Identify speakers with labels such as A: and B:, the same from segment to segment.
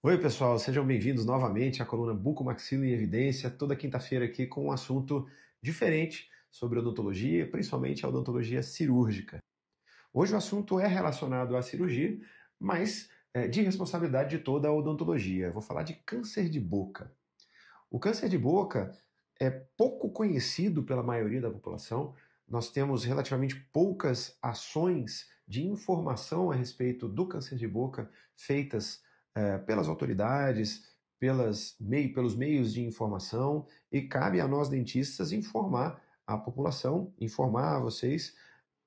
A: Oi, pessoal, sejam bem-vindos novamente à coluna Bucomaxilo em Evidência, toda quinta-feira aqui com um assunto diferente sobre odontologia, principalmente a odontologia cirúrgica. Hoje o assunto é relacionado à cirurgia, mas de responsabilidade de toda a odontologia. Eu vou falar de câncer de boca. O câncer de boca é pouco conhecido pela maioria da população. Nós temos relativamente poucas ações de informação a respeito do câncer de boca feitas pelas autoridades, pelos meios de informação, e cabe a nós dentistas informar a população, informar a vocês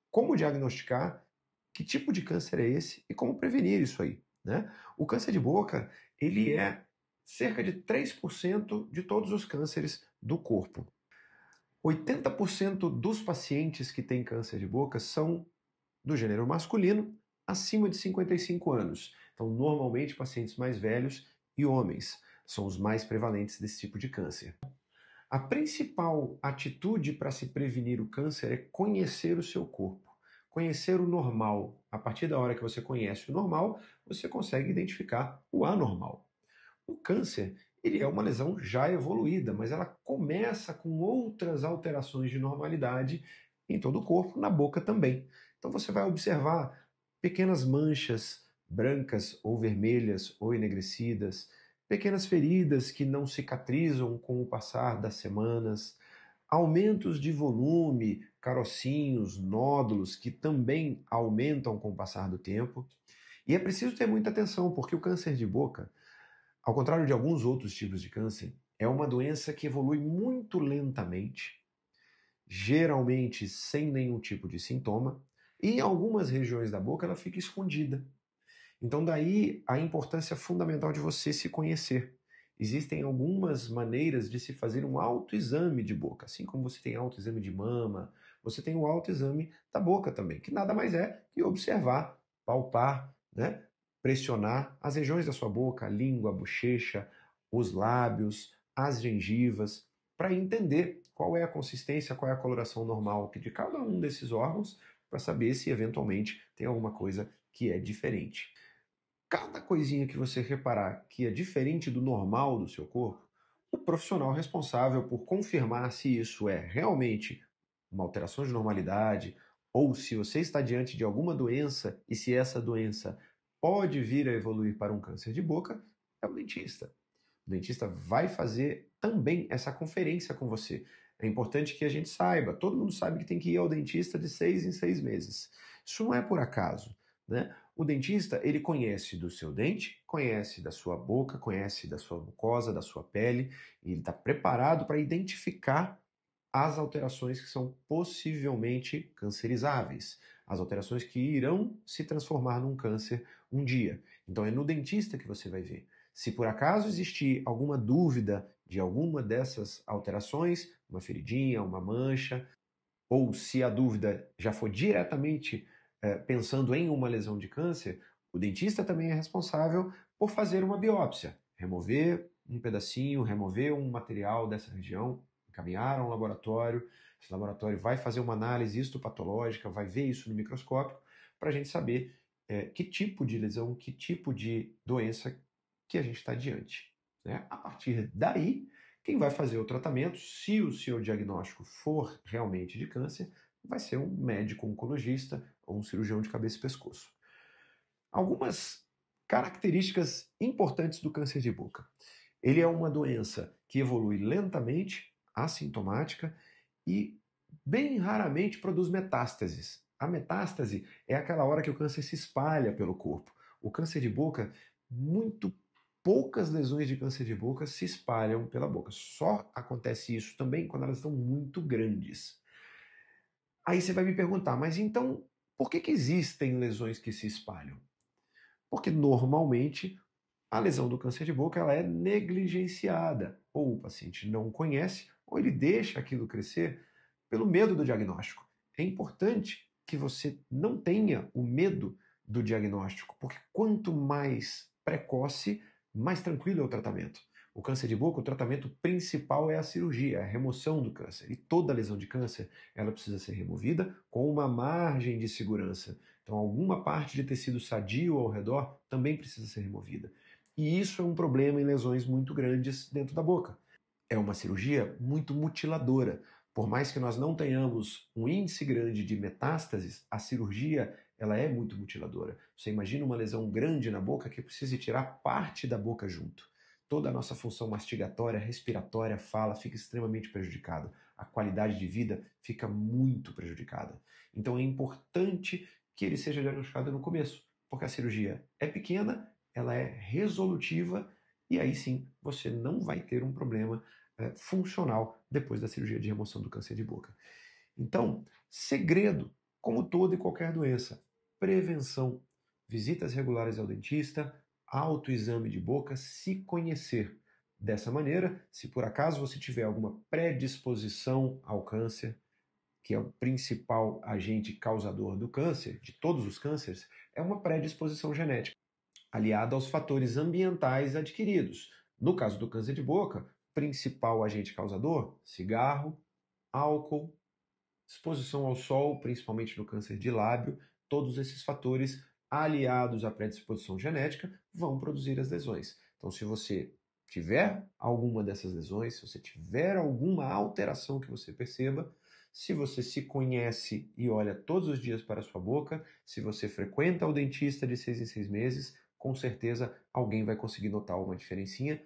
A: como diagnosticar, que tipo de câncer é esse e como prevenir isso aí, né? O câncer de boca, ele é cerca de 3% de todos os cânceres do corpo. 80% dos pacientes que têm câncer de boca são do gênero masculino, acima de 55 anos. Então, normalmente, pacientes mais velhos e homens são os mais prevalentes desse tipo de câncer. A principal atitude para se prevenir o câncer é conhecer o seu corpo, conhecer o normal. A partir da hora que você conhece o normal, você consegue identificar o anormal. O câncer, ele é uma lesão já evoluída, mas ela começa com outras alterações de normalidade em todo o corpo, na boca também. Então você vai observar pequenas manchas brancas ou vermelhas ou enegrecidas, pequenas feridas que não cicatrizam com o passar das semanas, aumentos de volume, carocinhos, nódulos que também aumentam com o passar do tempo. E é preciso ter muita atenção, porque o câncer de boca, ao contrário de alguns outros tipos de câncer, é uma doença que evolui muito lentamente, geralmente sem nenhum tipo de sintoma, e em algumas regiões da boca ela fica escondida. Então daí a importância fundamental de você se conhecer. Existem algumas maneiras de se fazer um autoexame de boca, assim como você tem autoexame de mama, você tem o autoexame da boca também, que nada mais é que observar, palpar, né? Pressionar as regiões da sua boca, a língua, a bochecha, os lábios, as gengivas, para entender qual é a consistência, qual é a coloração normal de cada um desses órgãos, para saber se eventualmente tem alguma coisa que é diferente. Cada coisinha que você reparar que é diferente do normal do seu corpo, o profissional responsável por confirmar se isso é realmente uma alteração de normalidade ou se você está diante de alguma doença e se essa doença pode vir a evoluir para um câncer de boca, é o dentista. O dentista vai fazer também essa conferência com você. É importante que a gente saiba, todo mundo sabe que tem que ir ao dentista de 6 em 6 meses. Isso não é por acaso, né? O dentista, ele conhece do seu dente, conhece da sua boca, conhece da sua mucosa, da sua pele, e ele está preparado para identificar as alterações que são possivelmente cancerizáveis, as alterações que irão se transformar num câncer um dia. Então é no dentista que você vai ver. Se por acaso existir alguma dúvida de alguma dessas alterações, uma feridinha, uma mancha, ou se a dúvida já for diretamente pensando em uma lesão de câncer, o dentista também é responsável por fazer uma biópsia, remover um pedacinho, remover um material dessa região, encaminhar a um laboratório. Esse laboratório vai fazer uma análise histopatológica, vai ver isso no microscópio, para a gente saber que tipo de lesão, que tipo de doença que a gente está diante, né? A partir daí, quem vai fazer o tratamento, se o seu diagnóstico for realmente de câncer, vai ser um médico oncologista ou um cirurgião de cabeça e pescoço. Algumas características importantes do câncer de boca. Ele é uma doença que evolui lentamente, assintomática e bem raramente produz metástases. A metástase é aquela hora que o câncer se espalha pelo corpo. O câncer de boca, muito poucas lesões de câncer de boca se espalham pela boca. Só acontece isso também quando elas estão muito grandes. Aí você vai me perguntar, mas então por que existem lesões que se espalham? Porque normalmente a lesão do câncer de boca ela é negligenciada, ou o paciente não conhece, ou ele deixa aquilo crescer pelo medo do diagnóstico. É importante que você não tenha o medo do diagnóstico, porque quanto mais precoce, mais tranquilo é o tratamento. O câncer de boca, o tratamento principal é a cirurgia, a remoção do câncer. E toda lesão de câncer, ela precisa ser removida com uma margem de segurança. Então, alguma parte de tecido sadio ao redor também precisa ser removida. E isso é um problema em lesões muito grandes dentro da boca. É uma cirurgia muito mutiladora. Por mais que nós não tenhamos um índice grande de metástases, a cirurgia ela é muito mutiladora. Você imagina uma lesão grande na boca que precisa tirar parte da boca junto. Toda a nossa função mastigatória, respiratória, fala fica extremamente prejudicada. A qualidade de vida fica muito prejudicada. Então é importante que ele seja diagnosticado no começo, porque a cirurgia é pequena, ela é resolutiva e aí sim você não vai ter um problema funcional depois da cirurgia de remoção do câncer de boca. Então, segredo, como toda e qualquer doença, prevenção, visitas regulares ao dentista, autoexame de boca, se conhecer. Dessa maneira, se por acaso você tiver alguma predisposição ao câncer, que é o principal agente causador do câncer, de todos os cânceres, é uma predisposição genética, aliada aos fatores ambientais adquiridos. No caso do câncer de boca, principal agente causador, cigarro, álcool, exposição ao sol, principalmente no câncer de lábio, todos esses fatores aliados à predisposição genética vão produzir as lesões. Então, se você tiver alguma dessas lesões, se você tiver alguma alteração que você perceba, se você se conhece e olha todos os dias para a sua boca, se você frequenta o dentista de 6 em 6 meses, com certeza alguém vai conseguir notar uma diferencinha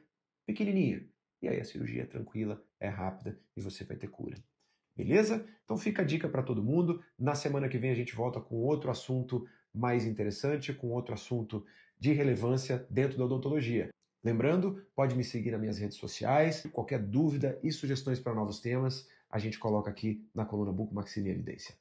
A: pequenininha. E aí a cirurgia é tranquila, é rápida e você vai ter cura. Beleza? Então fica a dica para todo mundo. Na semana que vem a gente volta com outro assunto mais interessante, com outro assunto de relevância dentro da odontologia. Lembrando, pode me seguir nas minhas redes sociais. Qualquer dúvida e sugestões para novos temas, a gente coloca aqui na coluna Bucomaxila em Evidência.